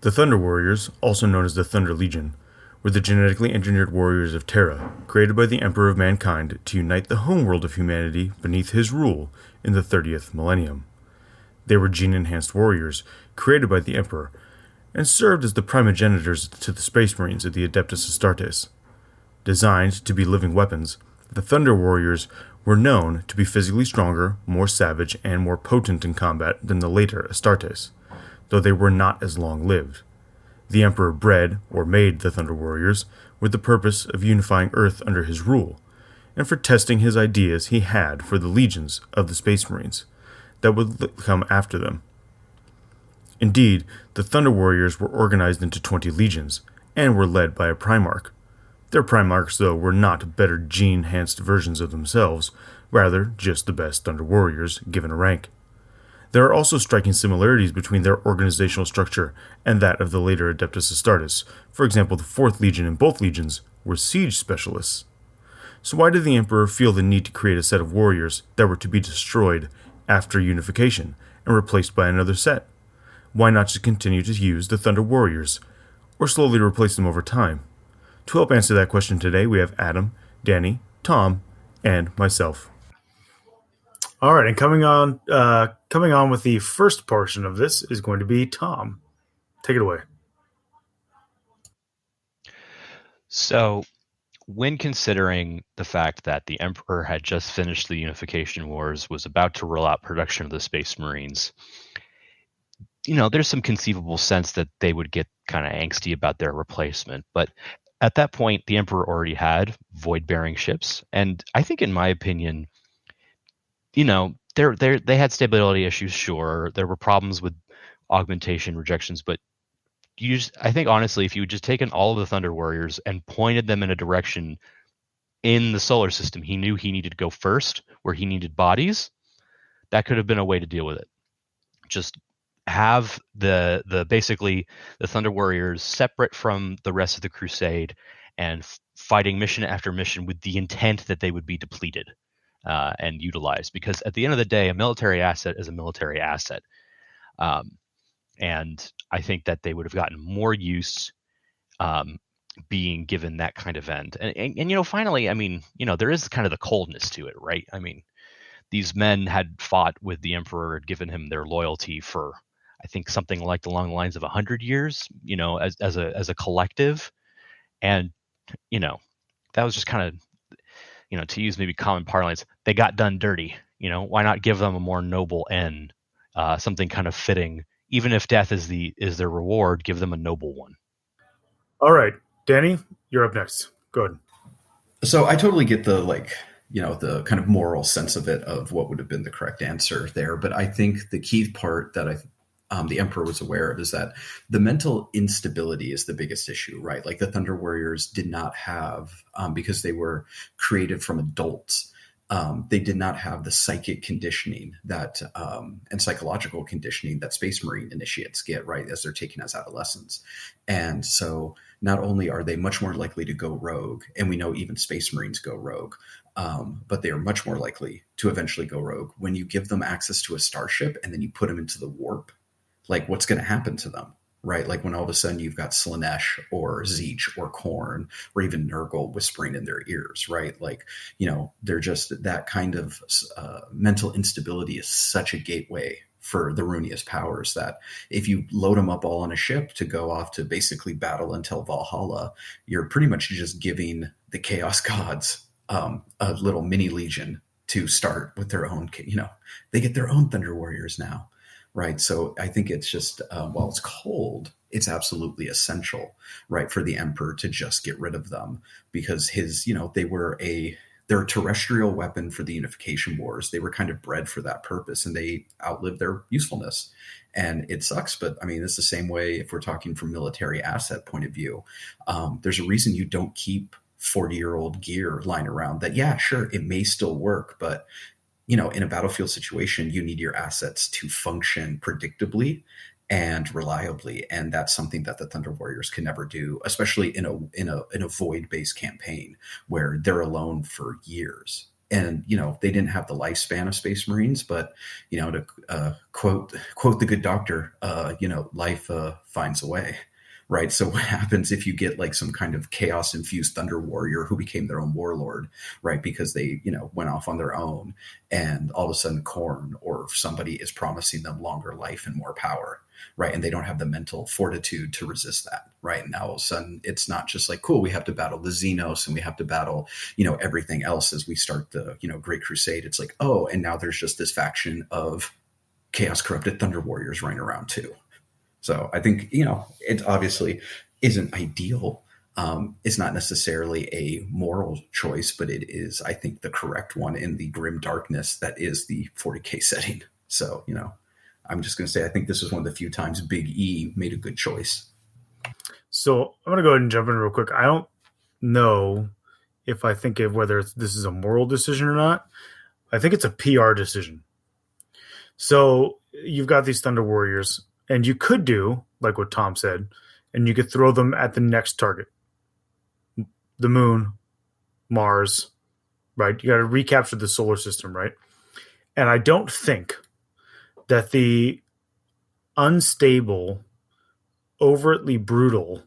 The Thunder Warriors, also known as the Thunder Legion, were the genetically engineered warriors of Terra, created by the Emperor of Mankind to unite the homeworld of humanity beneath his rule in the 30th millennium. They were gene-enhanced warriors, created by the Emperor, and served as the primogenitors to the Space Marines of the Adeptus Astartes. Designed to be living weapons, the Thunder Warriors were known to be physically stronger, more savage, and more potent in combat than the later Astartes, though they were not as long-lived. The Emperor bred, or made, the Thunder Warriors with the purpose of unifying Earth under his rule, and for testing his ideas he had for the legions of the Space Marines that would come after them. Indeed, the Thunder Warriors were organized into 20 legions, and were led by a Primarch. Their Primarchs, though, were not better gene-enhanced versions of themselves, rather just the best Thunder Warriors, given a rank. There are also striking similarities between their organizational structure and that of the later Adeptus Astartes. For example, the 4th Legion and both legions were siege specialists. So why did the Emperor feel the need to create a set of warriors that were to be destroyed after unification and replaced by another set? Why not just continue to use the Thunder Warriors, or slowly replace them over time? To help answer that question today, we have Adam, Danny, Tom, and myself. All right, and coming on with the first portion of this is going to be Tom. Take it away. So, when considering the fact that the Emperor had just finished the Unification Wars, was about to roll out production of the Space Marines, there's some conceivable sense that they would get kind of angsty about their replacement. But at that point, the Emperor already had void-bearing ships, and I think, in my opinion, they had stability issues. Sure, there were problems with augmentation rejections, but I think honestly, if you had just taken all of the Thunder Warriors and pointed them in a direction in the solar system, he knew he needed to go first, where he needed bodies. That could have been a way to deal with it. Just have basically the Thunder Warriors separate from the rest of the Crusade and fighting mission after mission with the intent that they would be depleted and utilized. Because at the end of the day, a military asset is a military asset. And I think that they would have gotten more use being given that kind of end. And finally, there is kind of the coldness to it, right? These men had fought with the Emperor, had given him their loyalty for, I think, something like along the lines of 100 years, as a collective. And, that was just kind of, to use maybe common parlance, they got done dirty. Why not give them a more noble end, something kind of fitting? Even if death is their reward, give them a noble one. All right, Danny, you're up next. Go ahead. So I totally get the the kind of moral sense of it, of what would have been the correct answer there. But I think the key part that the Emperor was aware of is that the mental instability is the biggest issue, right? Like the Thunder Warriors did not have, because they were created from adults, they did not have the psychic conditioning that and psychological conditioning that Space Marine initiates get, right, as they're taken as adolescents. And so not only are they much more likely to go rogue, and we know even Space Marines go rogue, but they are much more likely to eventually go rogue when you give them access to a starship and then you put them into the warp. Like, what's going to happen to them? Right? Like when all of a sudden you've got Slanesh or Zeech or Korn or even Nurgle whispering in their ears, right? Like, they're just, that kind of mental instability is such a gateway for the Runius powers that if you load them up all on a ship to go off to basically battle until Valhalla, you're pretty much just giving the Chaos Gods a little mini legion to start with their own, they get their own Thunder Warriors now. Right. So I think it's just, while it's cold, it's absolutely essential, right, for the Emperor to just get rid of them because they're a terrestrial weapon for the Unification Wars. They were kind of bred for that purpose and they outlived their usefulness. And it sucks. But it's the same way if we're talking from military asset point of view. There's a reason you don't keep 40-year-old gear lying around that, yeah, sure, it may still work, but in a battlefield situation, you need your assets to function predictably and reliably, and that's something that the Thunder Warriors can never do, especially in a void-based campaign where they're alone for years. And they didn't have the lifespan of Space Marines, but to quote the good doctor, life finds a way. Right. So what happens if you get like some kind of chaos infused thunder warrior who became their own warlord, right? Because they, went off on their own, and all of a sudden Korn or somebody is promising them longer life and more power, right? And they don't have the mental fortitude to resist that, right? And now all of a sudden it's not just like, cool, we have to battle the Xenos and we have to battle, everything else as we start the, Great Crusade. It's like, oh, and now there's just this faction of chaos corrupted thunder warriors running around too. So I think, it obviously isn't ideal. It's not necessarily a moral choice, but it is, I think, the correct one in the grim darkness that is the 40K setting. So, I'm just going to say I think this is one of the few times Big E made a good choice. So I'm going to go ahead and jump in real quick. I don't know if I think of whether this is a moral decision or not. I think it's a PR decision. So you've got these Thunder Warriors, and you could do, like what Tom said, and you could throw them at the next target. The moon, Mars, right? You got to recapture the solar system, right? And I don't think that the unstable, overtly brutal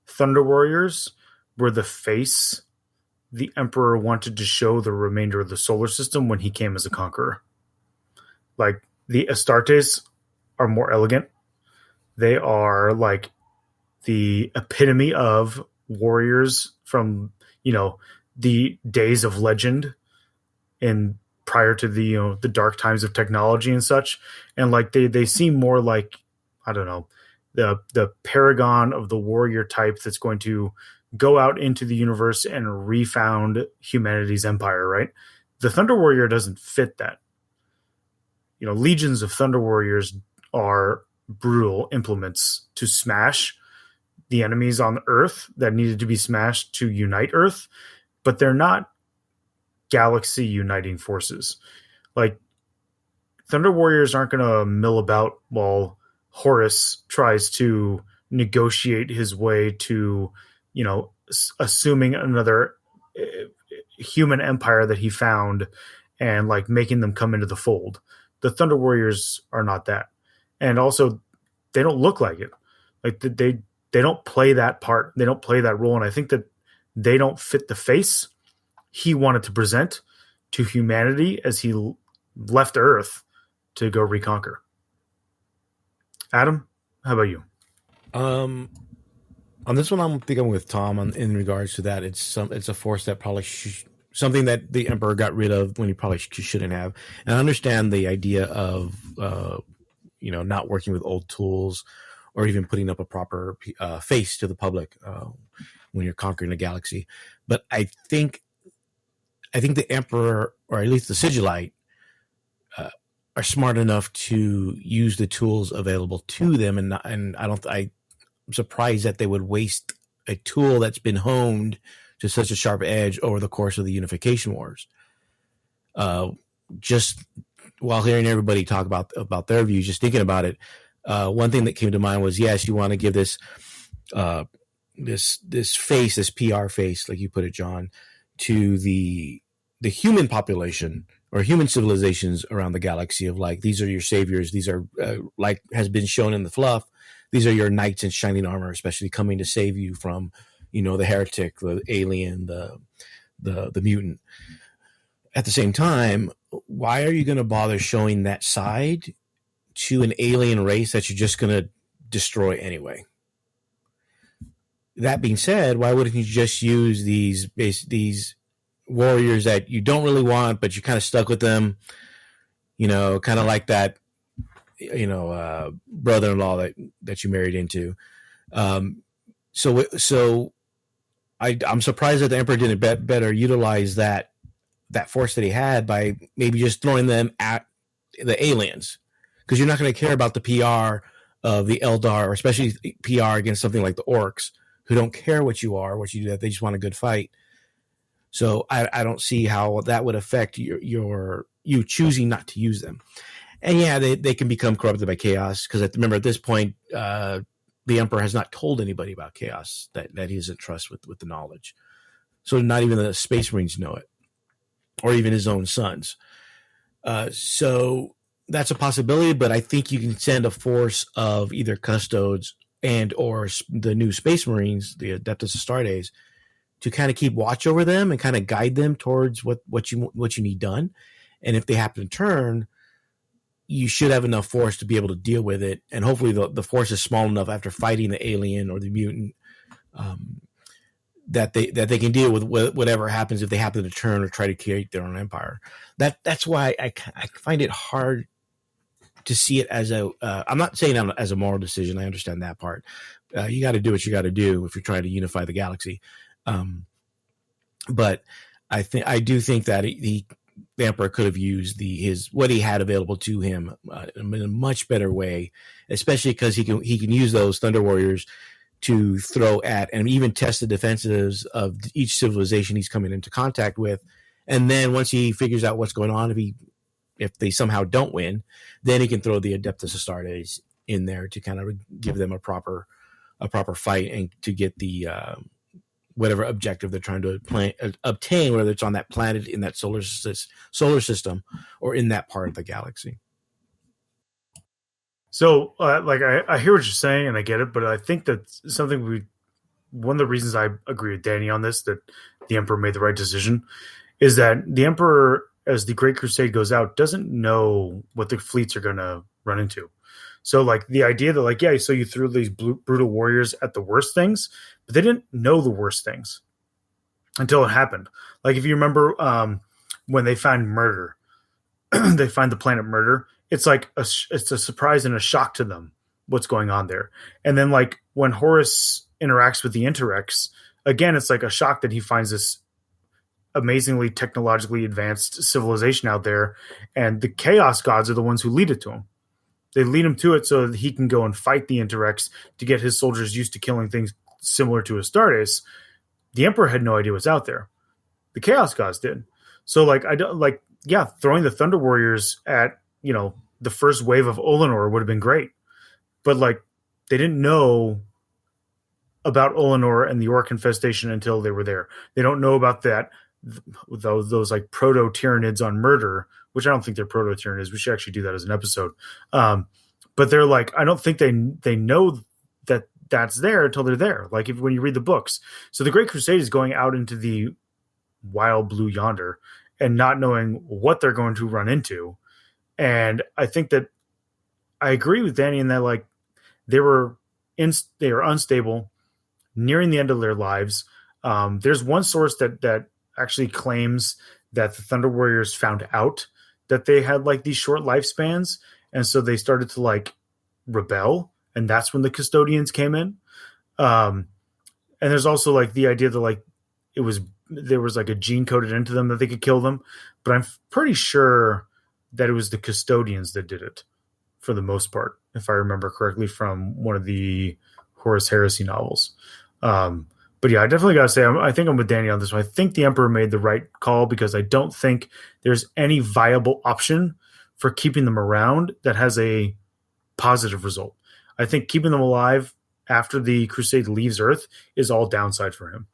Thunder Warriors were the face the Emperor wanted to show the remainder of the solar system when he came as a conqueror. Like, the Astartes are more elegant. They are like the epitome of warriors from, the days of legend and prior to the, the dark times of technology and such. And like they seem more like, I don't know, the paragon of the warrior type that's going to go out into the universe and refound humanity's empire, right? The Thunder Warrior doesn't fit that. Legions of Thunder Warriors are brutal implements to smash the enemies on Earth that needed to be smashed to unite Earth, but they're not galaxy uniting forces. Like, Thunder Warriors aren't going to mill about while Horus tries to negotiate his way to, assuming another human empire that he found and like making them come into the fold. The Thunder Warriors are not that. And also, they don't look like it. Like, they don't play that part. They don't play that role. And I think that they don't fit the face he wanted to present to humanity as he left Earth to go reconquer. Adam, how about you? On this one, I'm thinking with Tom in regards to that. It's a force that probably something that the Emperor got rid of when he probably shouldn't have. And I understand the idea of not working with old tools or even putting up a proper face to the public when you're conquering a galaxy. But I think the Emperor, or at least the Sigillite, are smart enough to use the tools available to them, and I'm surprised that they would waste a tool that's been honed to such a sharp edge over the course of the Unification Wars. Just while hearing everybody talk about their views, just thinking about it, one thing that came to mind was, yes, you want to give this face, this PR face, like you put it, John, to the human population or human civilizations around the galaxy of like, these are your saviors. These are, like has been shown in the fluff, these are your knights in shining armor, especially coming to save you from, the heretic, the alien, the mutant. At the same time, why are you going to bother showing that side to an alien race that you're just going to destroy anyway? That being said, why wouldn't you just use these warriors that you don't really want, but you're kind of stuck with them, kind of like that, brother-in-law that you married into. So I'm surprised that the Emperor didn't better utilize that force that he had by maybe just throwing them at the aliens, because you're not going to care about the PR of the Eldar, or especially PR against something like the Orcs, who don't care what you are, what you do, they just want a good fight. So I don't see how that would affect you choosing not to use them. And yeah, they can become corrupted by chaos, because remember at this point, the Emperor has not told anybody about chaos that he doesn't trust with the knowledge. So not even the Space Marines know it, or even his own sons. So that's a possibility, but I think you can send a force of either custodes and or the new Space Marines, the Adeptus Astartes, to kind of keep watch over them and kind of guide them towards what you need done. And if they happen to turn, you should have enough force to be able to deal with it. And hopefully the force is small enough after fighting the alien or the mutant that they can deal with whatever happens if they happen to turn or try to create their own empire. That's why I find it hard to see it as I'm not saying as a moral decision. I understand that part. You got to do what you got to do if you're trying to unify the galaxy. But I do think that the Emperor could have used what he had available to him in a much better way, especially because he can use those Thunder Warriors to throw at and even test the defenses of each civilization he's coming into contact with. And then once he figures out what's going on, if they somehow don't win, then he can throw the Adeptus Astartes in there to kind of give them a proper fight and to get the whatever objective they're trying to obtain, whether it's on that planet, in that solar system, or in that part of the galaxy. So, I hear what you're saying, and I get it, but I think that one of the reasons I agree with Danny on this, that the Emperor made the right decision, is that the Emperor, as the Great Crusade goes out, doesn't know what the fleets are going to run into. So, like, the idea that, so you threw these brutal warriors at the worst things, but they didn't know the worst things until it happened. Like, if you remember when they find Murder, they find the planet Murder, it's like it's a surprise and a shock to them what's going on there. And then, like, when Horus interacts with the Interrex, again, it's like a shock that he finds this amazingly technologically advanced civilization out there, and the Chaos Gods are the ones who lead it to him. They lead him to it so that he can go and fight the Interrex to get his soldiers used to killing things similar to Astartes. The Emperor had no idea what's out there. The Chaos Gods did. So, throwing the Thunder Warriors at, the first wave of Olenor would have been great. But, they didn't know about Olenor and the Orc infestation until they were there. They don't know about that, those proto-Tyranids on Murder, which I don't think they're proto-Tyranids. We should actually do that as an episode. But they're I don't think they know that that's there until they're there. When you read the books. So the Great Crusade is going out into the wild blue yonder and not knowing what they're going to run into. And I think that I agree with Danny in that they were unstable, nearing the end of their lives. There's one source that actually claims that the Thunder Warriors found out that they had these short lifespans, and so they started to rebel, and that's when the Custodians came in. And there's also the idea that there was a gene coded into them that they could kill them, but I'm pretty sure that it was the Custodians that did it for the most part, if I remember correctly from one of the Horus Heresy novels. But yeah, I definitely got to say, I think I'm with Danny on this one. I think the Emperor made the right call because I don't think there's any viable option for keeping them around that has a positive result. I think keeping them alive after the Crusade leaves Earth is all downside for him.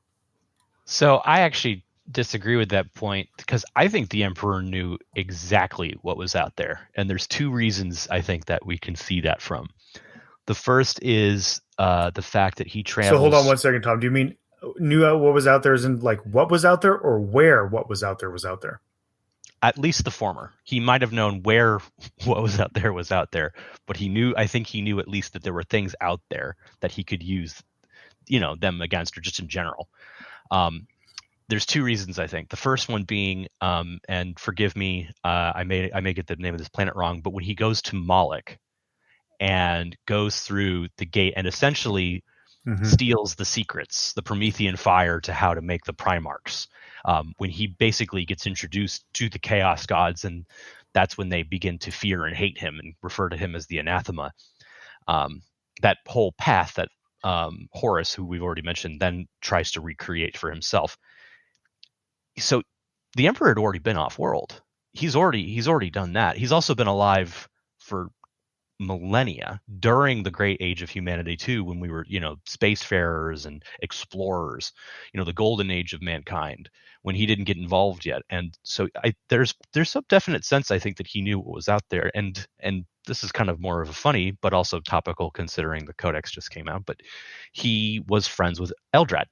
So I actually disagree with that point because I think the Emperor knew exactly what was out there. And there's two reasons I think that we can see that from. The first is the fact that he travels. So hold on one second, Tom. Do you mean knew what was out there as in what was out there, or where what was out there was out there? At least the former. He might have known where what was out there, but I think he knew at least that there were things out there that he could use, them against, or just in general. There's two reasons, I think. The first one being, and forgive me, I may get the name of this planet wrong, but when he goes to Moloch and goes through the gate and essentially steals the secrets, the Promethean fire to how to make the Primarchs, when he basically gets introduced to the Chaos Gods, and that's when they begin to fear and hate him and refer to him as the anathema. That whole path that Horus, who we've already mentioned, then tries to recreate for himself. So the Emperor had already been off-world. He's already done that. He's also been alive for millennia during the great age of humanity too, when we were, spacefarers and explorers, the golden age of mankind, when he didn't get involved yet. And so there's some definite sense, I think, that he knew what was out there. And this is kind of more of a funny but also topical, considering the codex just came out, but he was friends with Eldrad,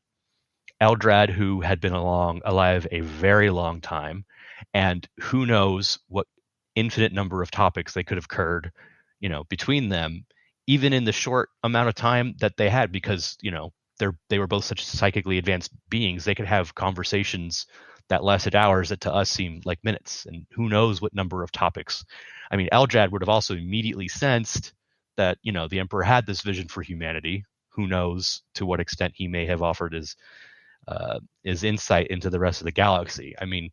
who had been alive a very long time, and who knows what infinite number of topics they could have occurred, between them, even in the short amount of time that they had, because, they were both such psychically advanced beings. They could have conversations that lasted hours that to us seemed like minutes, and who knows what number of topics. I mean, Eldrad would have also immediately sensed that, the Emperor had this vision for humanity. Who knows to what extent he may have offered his insight into the rest of the galaxy. I mean,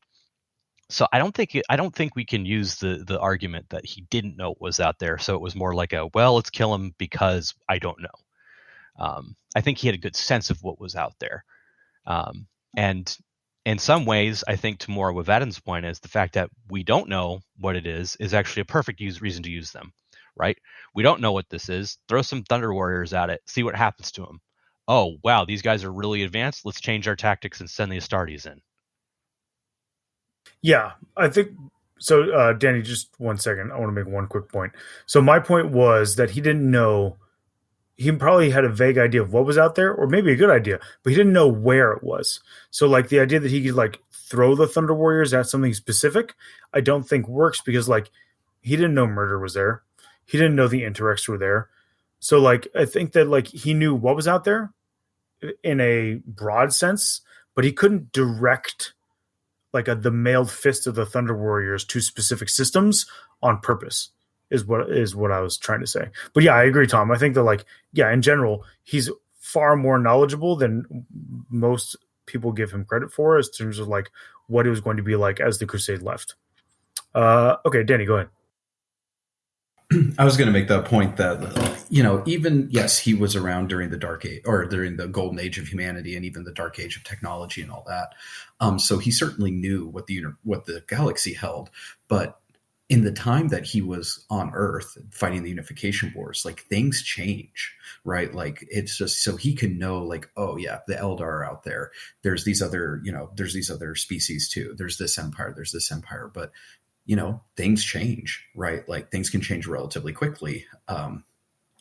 so I don't think we can use the argument that he didn't know what was out there. So it was more like let's kill him because I don't know. I think he had a good sense of what was out there. And in some ways, I think, to more what Vaden's point is, the fact that we don't know what it is actually a perfect reason to use them, right? We don't know what this is. Throw some Thunder Warriors at it. See what happens to them. Oh, wow, these guys are really advanced. Let's change our tactics and send the Astartes in. Yeah, I think so. Danny, just 1 second. I want to make one quick point. So my point was that he didn't know. He probably had a vague idea of what was out there, or maybe a good idea, but he didn't know where it was. So like the idea that he could throw the Thunder Warriors at something specific, I don't think works, because he didn't know murder was there. He didn't know the Interrex were there. So I think that he knew what was out there in a broad sense, but he couldn't direct the mailed fist of the Thunder Warriors to specific systems on purpose, is what I was trying to say. But yeah, I agree, Tom. I think that in general, he's far more knowledgeable than most people give him credit for, as terms of what it was going to be like as the Crusade left. Okay, Danny, go ahead. I was going to make the point that, even, yes, he was around during the Dark Age, or during the Golden Age of humanity, and even the Dark Age of technology and all that. So he certainly knew what the galaxy held. But in the time that he was on Earth fighting the Unification Wars, things change, right? It's just so he can know, oh yeah, the Eldar are out there. There's these other species too. There's this empire, but things change, right? Things can change relatively quickly.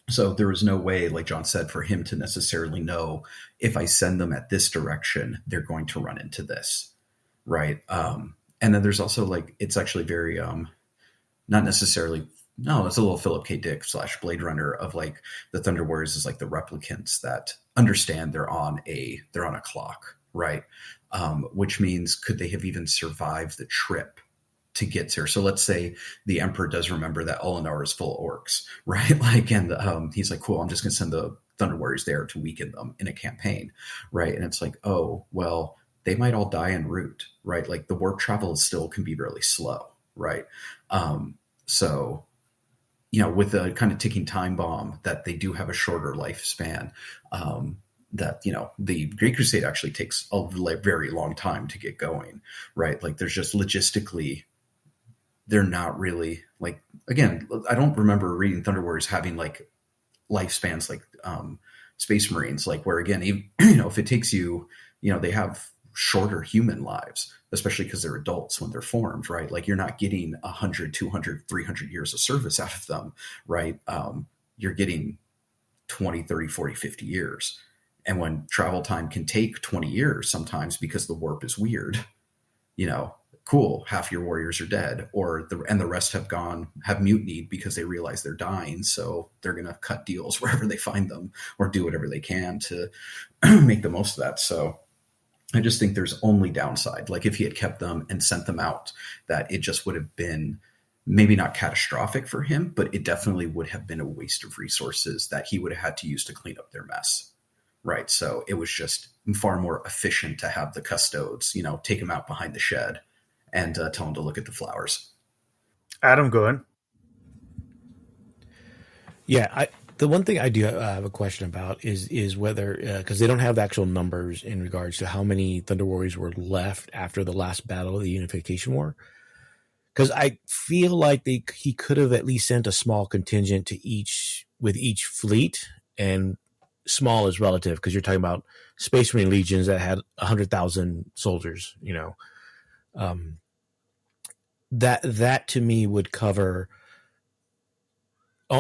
So there was no way, like John said, for him to necessarily know, if I send them at this direction, they're going to run into this, right? And then there's also it's actually very, not necessarily, no, it's a little Philip K. Dick / Blade Runner of the Thunder Warriors is the replicants that understand they're on a clock, right? Which means, could they have even survived the trip to get here? So let's say the Emperor does remember that Olinar is full of orcs, right? And he's cool, I'm just going to send the Thunder Warriors there to weaken them in a campaign, right? And it's oh, well, they might all die en route, right? The warp travel still can be really slow, right? So, with the kind of ticking time bomb that they do have a shorter lifespan, that, the Great Crusade actually takes a very long time to get going, right? There's just logistically, they're not really again, I don't remember reading Thunder Warriors having lifespans Space Marines, where again, if it takes you, they have shorter human lives, especially because they're adults when they're formed, right? You're not getting 100, 200, 300 years of service out of them, right? You're getting 20, 30, 40, 50 years. And when travel time can take 20 years sometimes because the warp is weird, cool, half your warriors are dead, and the rest have mutinied because they realize they're dying. So they're going to cut deals wherever they find them, or do whatever they can to make the most of that. So I just think there's only downside. If he had kept them and sent them out, that it just would have been maybe not catastrophic for him, but it definitely would have been a waste of resources that he would have had to use to clean up their mess. Right. So it was just far more efficient to have the custodes, take them out behind the shed and tell them to look at the flowers. Adam, go ahead. Yeah, the one thing I do have a question about is whether, because they don't have the actual numbers in regards to how many Thunder Warriors were left after the last battle of the Unification War. because I feel like he could have at least sent a small contingent to each fleet, and small is relative because you're talking about Space Marine legions that had 100,000 soldiers. That to me would cover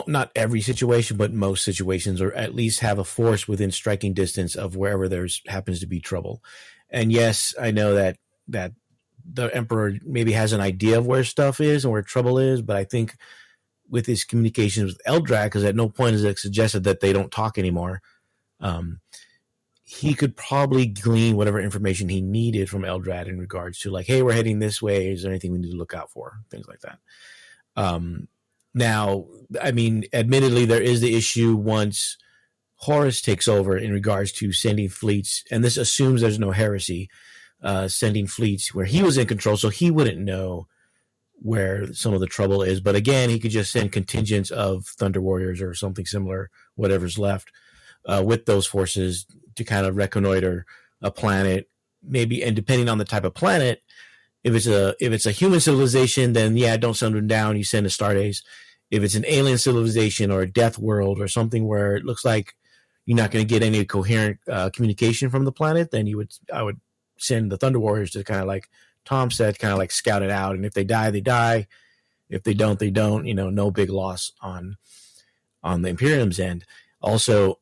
not every situation, but most situations, or at least have a force within striking distance of wherever there's happens to be trouble. And yes, I know that the Emperor maybe has an idea of where stuff is and where trouble is, but I think with his communications with Eldrad, because at no point is it suggested that they don't talk anymore, he could probably glean whatever information he needed from Eldrad in regards to like, hey, we're heading this way. Is there anything we need to look out for? Things like that. Now, I mean, admittedly, there is the issue once Horus takes over in regards to sending fleets, and this assumes there's no heresy, sending fleets where he was in control, so he wouldn't know where some of the trouble is. But again, he could just send contingents of Thunder Warriors or something similar, whatever's left, with those forces to kind of reconnoiter a planet, maybe, and depending on the type of planet, if it's a human civilization, then yeah, don't send them down. You send a Stardust. If it's an alien civilization or a death world or something where it looks like you're not going to get any coherent communication from the planet, then I would send the Thunder Warriors to kind of like Tom said, kind of like scout it out. And if they die, they die. If they don't, they don't. No big loss on the Imperium's end. Also,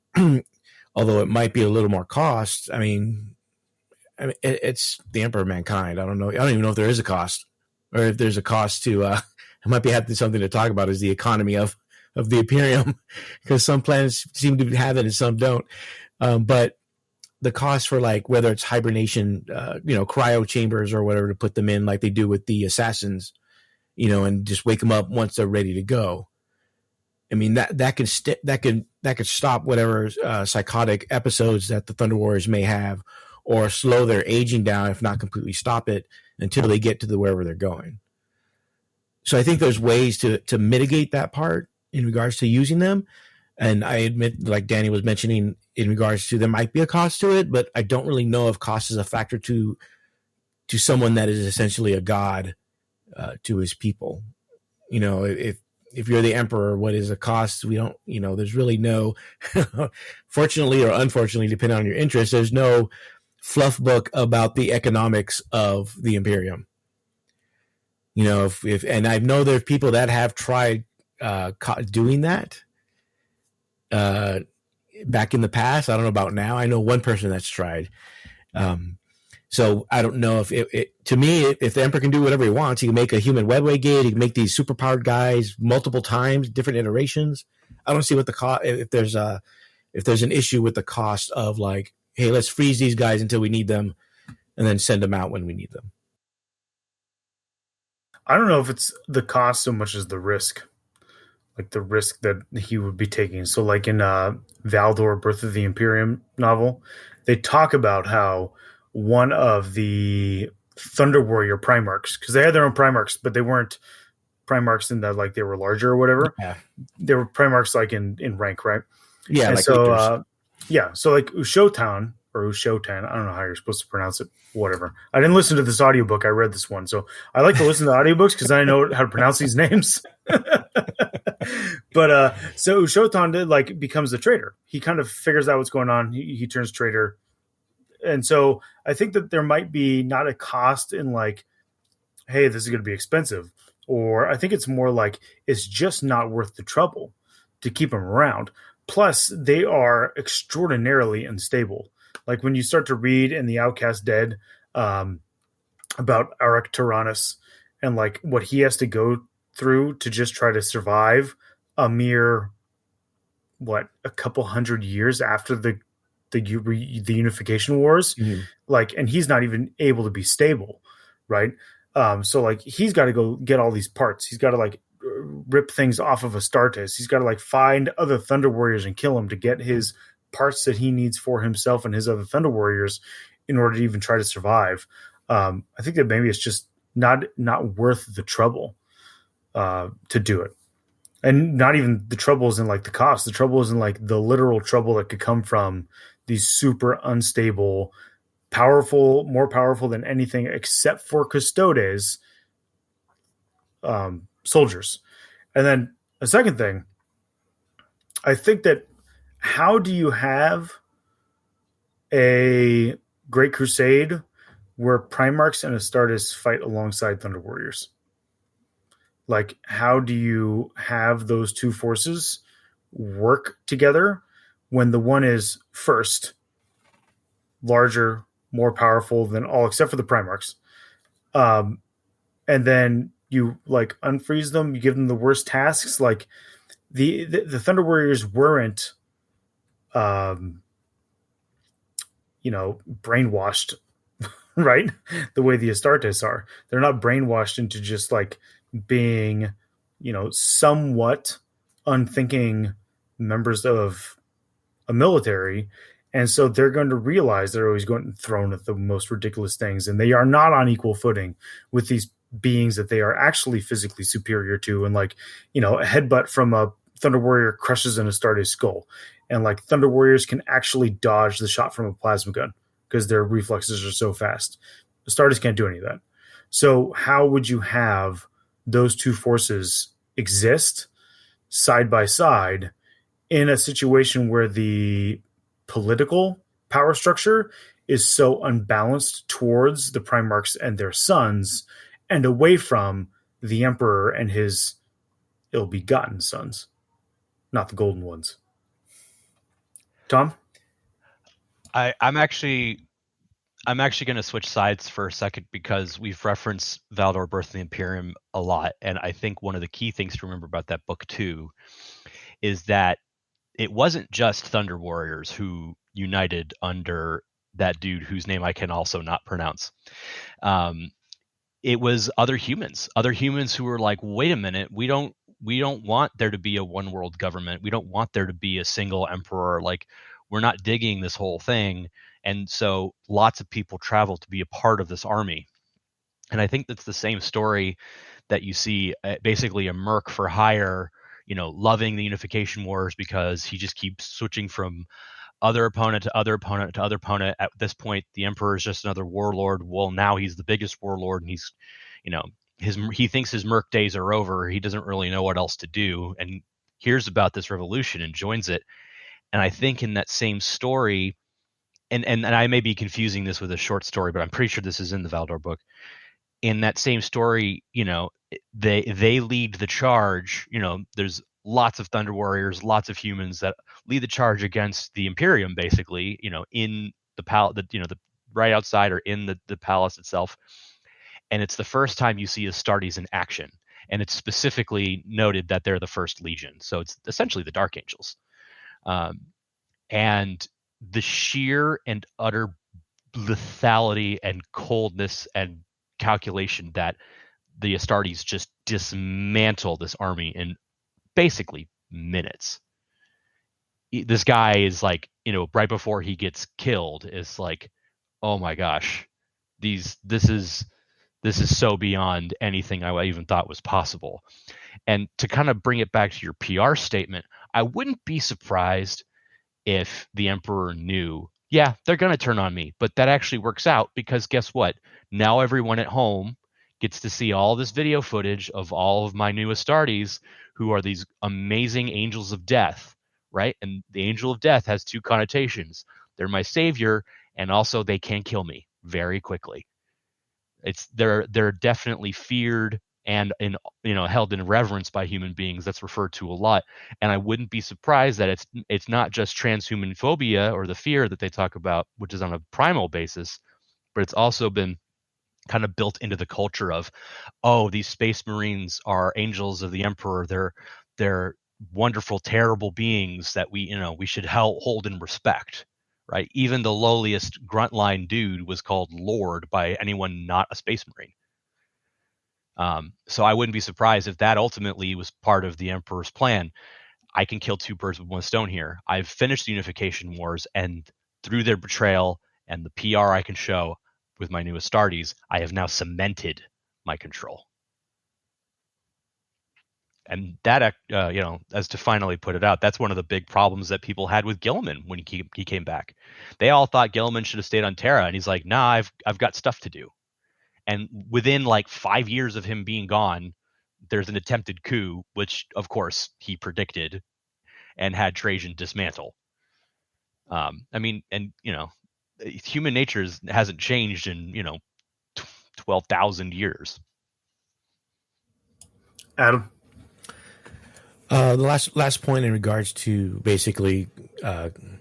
although it might be a little more cost, I mean, it's the Emperor of Mankind. I don't even know if there is a cost, or if there's a cost to. It might be something to talk about is the economy of the Imperium, because some planets seem to have it and some don't. But the cost for like whether it's hibernation, cryo chambers or whatever to put them in, like they do with the assassins, and just wake them up once they're ready to go. I mean that could stop whatever psychotic episodes that the Thunder Warriors may have, or slow their aging down, if not completely stop it until they get to wherever they're going. So I think there's ways to mitigate that part in regards to using them. And I admit, like Danny was mentioning, in regards to there might be a cost to it, but I don't really know if cost is a factor to someone that is essentially a god to his people. If you're the Emperor, what is a cost? We don't, there's really no, fortunately or unfortunately, depending on your interest, there's no fluff book about the economics of the Imperium. And I know there's people that have tried doing that back in the past. I don't know about now. I know one person that's tried. So I don't know if to me, if the Emperor can do whatever he wants, he can make a human webway gate. He can make these super powered guys multiple times, different iterations. I don't see what the cost, if there's an issue with the cost of like, hey, let's freeze these guys until we need them and then send them out when we need them. I don't know if it's the cost so much as the risk, like the risk that he would be taking. So like in Valdor, Birth of the Imperium novel, they talk about how one of the Thunder Warrior Primarchs, because they had their own Primarchs, but they weren't Primarchs in that like they were larger or whatever. Yeah. They were Primarchs like in rank, right? Yeah. And like so so like Ushotan or Ushotan, I don't know how you're supposed to pronounce it, whatever. I didn't listen to this audiobook. I read this one. So I like to listen to audiobooks because I know how to pronounce these names. But so Ushotan becomes a traitor. He kind of figures out what's going on. He turns traitor. And so I think that there might be not a cost in like, hey, this is going to be expensive. Or I think it's more like it's just not worth the trouble to keep them around. Plus, they are extraordinarily unstable. Like when you start to read in The Outcast Dead about Arak Tyrannus and like what he has to go through to just try to survive a mere, a couple hundred years after the Unification Wars, like, and he's not even able to be stable, right? So like he's got to go get all these parts. He's got to like rip things off of Astartes. He's got to like find other Thunder Warriors and kill them to get his parts that he needs for himself and his other Thunder Warriors in order to even try to survive. I think that maybe it's just not worth the trouble to do it. And not even the trouble is in like the cost. The trouble is in like the literal trouble that could come from these super unstable, more powerful than anything except for Custodes, soldiers. And then a second thing, I think that how do you have a Great Crusade where Primarchs and Astartes fight alongside Thunder Warriors? Like, how do you have those two forces work together when the one is first, larger, more powerful than all except for the Primarchs, and then you like unfreeze them, you give them the worst tasks. Like the Thunder Warriors weren't, brainwashed, right? The way the Astartes are. They're not brainwashed into just like being, somewhat unthinking members of a military. And so they're going to realize they're always going to be thrown at the most ridiculous things. And they are not on equal footing with these beings that they are actually physically superior to. And like, a headbutt from a Thunder Warrior crushes an Astartes skull. And like Thunder Warriors can actually dodge the shot from a plasma gun because their reflexes are so fast. Astartes can't do any of that. So how would you have those two forces exist side by side in a situation where the political power structure is so unbalanced towards the Primarchs and their sons and away from the Emperor and his ill-begotten sons, not the golden ones? Tom? I'm actually going to switch sides for a second because we've referenced Valdor Birth of the Imperium a lot. And I think one of the key things to remember about that book too is that it wasn't just Thunder Warriors who united under that dude whose name I can also not pronounce. It was other humans who were like, wait a minute, we don't want there to be a one world government. We don't want there to be a single emperor. Like, we're not digging this whole thing. And so lots of people traveled to be a part of this army. And I think that's the same story that you see basically a merc for hire, loving the unification wars because he just keeps switching from other opponent to other opponent to other opponent. At this point, the emperor is just another warlord. Well, now he's the biggest warlord, and he's, he thinks his merc days are over. He doesn't really know what else to do, and hears about this revolution and joins it. And I think in that same story, and I may be confusing this with a short story, but I'm pretty sure this is in the Valdor book. In that same story, they lead the charge. There's lots of Thunder Warriors, lots of humans that lead the charge against the Imperium, basically, in the palace, the right outside or in the palace itself. And it's the first time you see Astartes in action. And it's specifically noted that they're the first legion. So it's essentially the Dark Angels. And the sheer and utter lethality and coldness and calculation that the Astartes just dismantle this army in basically minutes. This guy is like, right before he gets killed, is like, oh my gosh, this is so beyond anything I even thought was possible. And to kind of bring it back to your PR statement, I wouldn't be surprised if the Emperor knew, yeah, they're going to turn on me, but that actually works out because guess what? Now everyone at home gets to see all this video footage of all of my new Astartes, who are these amazing angels of death, right? And the angel of death has two connotations. They're my savior, and also they can kill me very quickly. They're definitely feared and held in reverence by human beings. That's referred to a lot. And I wouldn't be surprised that it's not just transhuman phobia or the fear that they talk about, which is on a primal basis, but it's also been kind of built into the culture of, oh, these space marines are angels of the Emperor. They're wonderful, terrible beings that we should hold in respect, right? Even the lowliest gruntline dude was called Lord by anyone not a space marine. So I wouldn't be surprised if that ultimately was part of the Emperor's plan. I can kill two birds with one stone here. I've finished the unification wars, and through their betrayal and the PR I can show with my new Astartes, I have now cemented my control. And that, as to finally put it out, that's one of the big problems that people had with Gilliman when he came back. They all thought Gilliman should have stayed on Terra, and he's like, nah, I've got stuff to do. And within like 5 years of him being gone, there's an attempted coup, which of course he predicted and had Trajan dismantle. I mean, and human nature hasn't changed in 12,000 years. Adam? The last point in regards to basically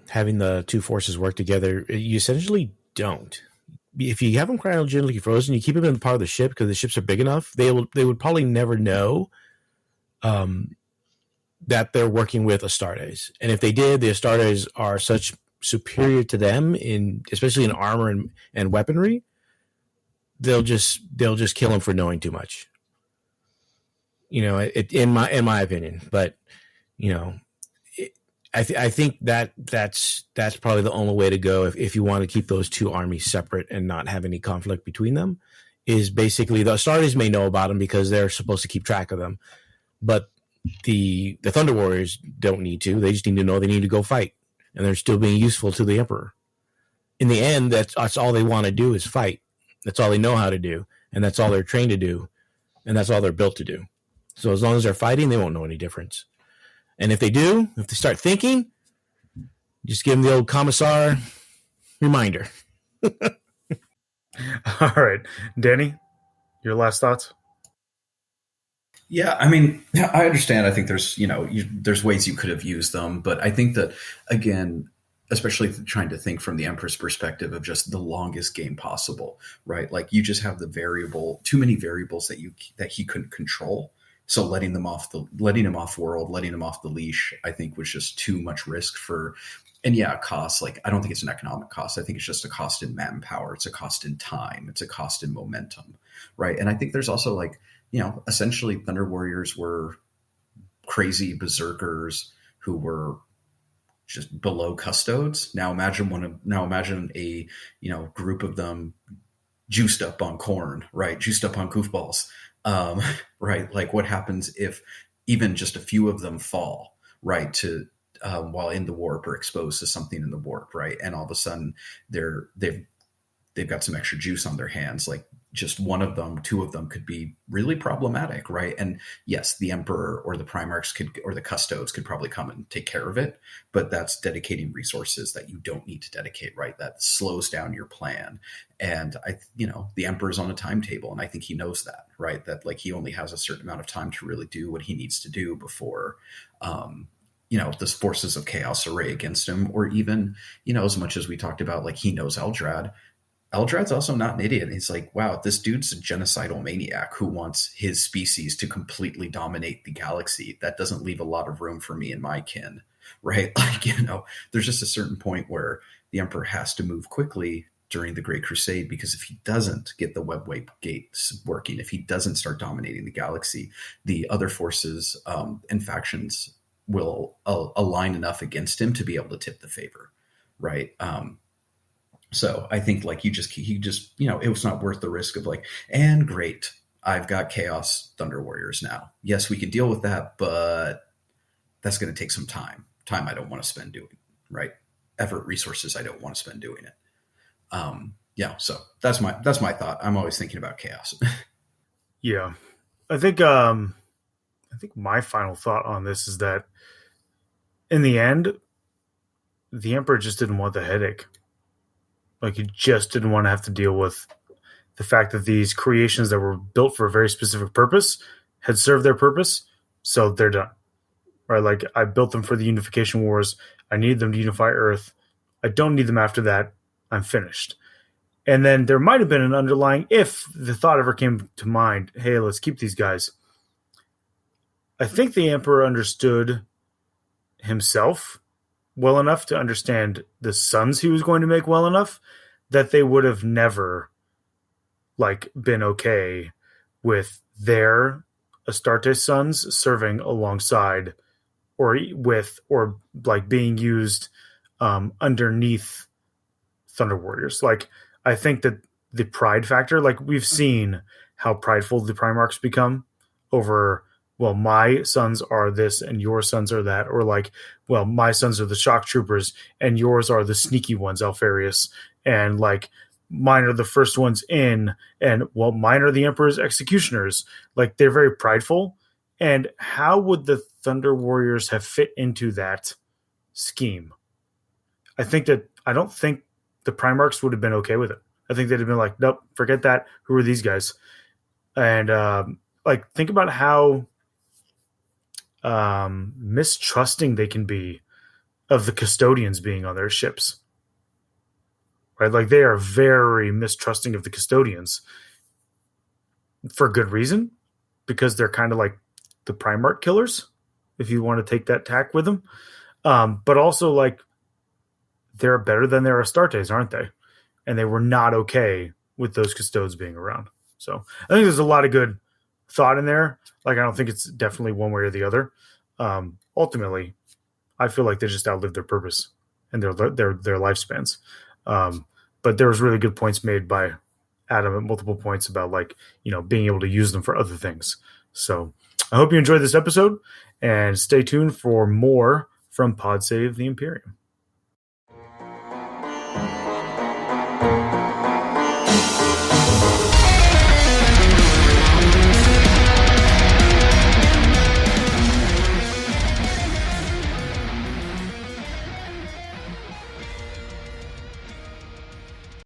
having the two forces work together, you essentially don't. If you have them cryogenically frozen, you keep them in part of the ship because the ships are big enough. They would probably never know that they're working with Astartes, and if they did, the Astartes are such superior to them especially in armor and weaponry. They'll just kill them for knowing too much. In my opinion, but I think that's probably the only way to go if you want to keep those two armies separate and not have any conflict between them. Is basically the Astartes may know about them because they're supposed to keep track of them, but the Thunder Warriors don't need to. They just need to know they need to go fight, and they're still being useful to the Emperor. In the end, that's all they want to do is fight. That's all they know how to do, and that's all they're trained to do, and that's all they're built to do. So as long as they're fighting, they won't know any difference. And if they start thinking, just give them the old commissar reminder. All right. Danny, your last thoughts? Yeah, I mean, I understand. I think there's, there's ways you could have used them. But I think that, again, especially trying to think from the Emperor's perspective of just the longest game possible, right? Like you just have too many variables that he couldn't control. So letting him off world, letting him off the leash, I think was just too much risk cost. Like, I don't think it's an economic cost. I think it's just a cost in manpower. It's a cost in time. It's a cost in momentum. Right. And I think there's also essentially Thunder Warriors were crazy berserkers who were just below custodes. Now imagine a group of them juiced up on corn, right? Juiced up on goofballs. Right. Like what happens if even just a few of them fall, right, to while in the warp or exposed to something in the warp, right? And all of a sudden they've got some extra juice on their hands. Like just one of them, two of them could be really problematic, right? And yes, the Emperor or the Primarchs or the Custodes could probably come and take care of it, but that's dedicating resources that you don't need to dedicate, right? That slows down your plan. And the Emperor's on a timetable, and I think he knows that, right? That he only has a certain amount of time to really do what he needs to do before, the forces of chaos array against him, or even, as much as we talked about, he knows Eldrad. Eldrad's also not an idiot. He's like, wow, this dude's a genocidal maniac who wants his species to completely dominate the galaxy. That doesn't leave a lot of room for me and my kin, right? There's just a certain point where the Emperor has to move quickly during the Great Crusade, because if he doesn't get the webway gates working, if he doesn't start dominating the galaxy, the other forces and factions will align enough against him to be able to tip the favor, right? So I think he just it was not worth the risk of and great, I've got Chaos Thunder Warriors now. Yes, we can deal with that, but that's going to take some time I don't want to spend doing, right? Effort, resources I don't want to spend doing it. So that's my thought. I'm always thinking about chaos. Yeah. I think my final thought on this is that in the end, the Emperor just didn't want the headache. He just didn't want to have to deal with the fact that these creations that were built for a very specific purpose had served their purpose, so they're done. Right? I built them for the Unification Wars. I need them to unify Earth. I don't need them after that. I'm finished. And then there might have been an underlying, if the thought ever came to mind, hey, let's keep these guys. I think the Emperor understood himself well enough to understand the sons he was going to make well enough that they would have never been okay with their Astartes sons serving alongside or being used underneath Thunder Warriors. I think that the pride factor, we've seen how prideful the Primarchs become over, well, my sons are this and your sons are that, or well, my sons are the shock troopers and yours are the sneaky ones, Alfarius. And mine are the first ones in, and well, mine are the Emperor's executioners. Like, they're very prideful. And how would the Thunder Warriors have fit into that scheme? I don't think the Primarchs would have been okay with it. I think they'd have been like, nope, forget that. Who are these guys? And think about how mistrusting they can be of the custodians being on their ships. Right? Like, they are very mistrusting of the custodians for good reason, because they're kind of like the Primarch killers, if you want to take that tack with them. But also, like, they're better than their Astartes, aren't they? And they were not okay with those custodes being around. So I think there's a lot of good thought in there. Like, I don't think it's definitely one way or the other. Ultimately, I feel like they just outlived their purpose and their lifespans. But there was really good points made by Adam at multiple points about, like, being able to use them for other things. So I hope you enjoyed this episode, and stay tuned for more from Pod Save the Imperium.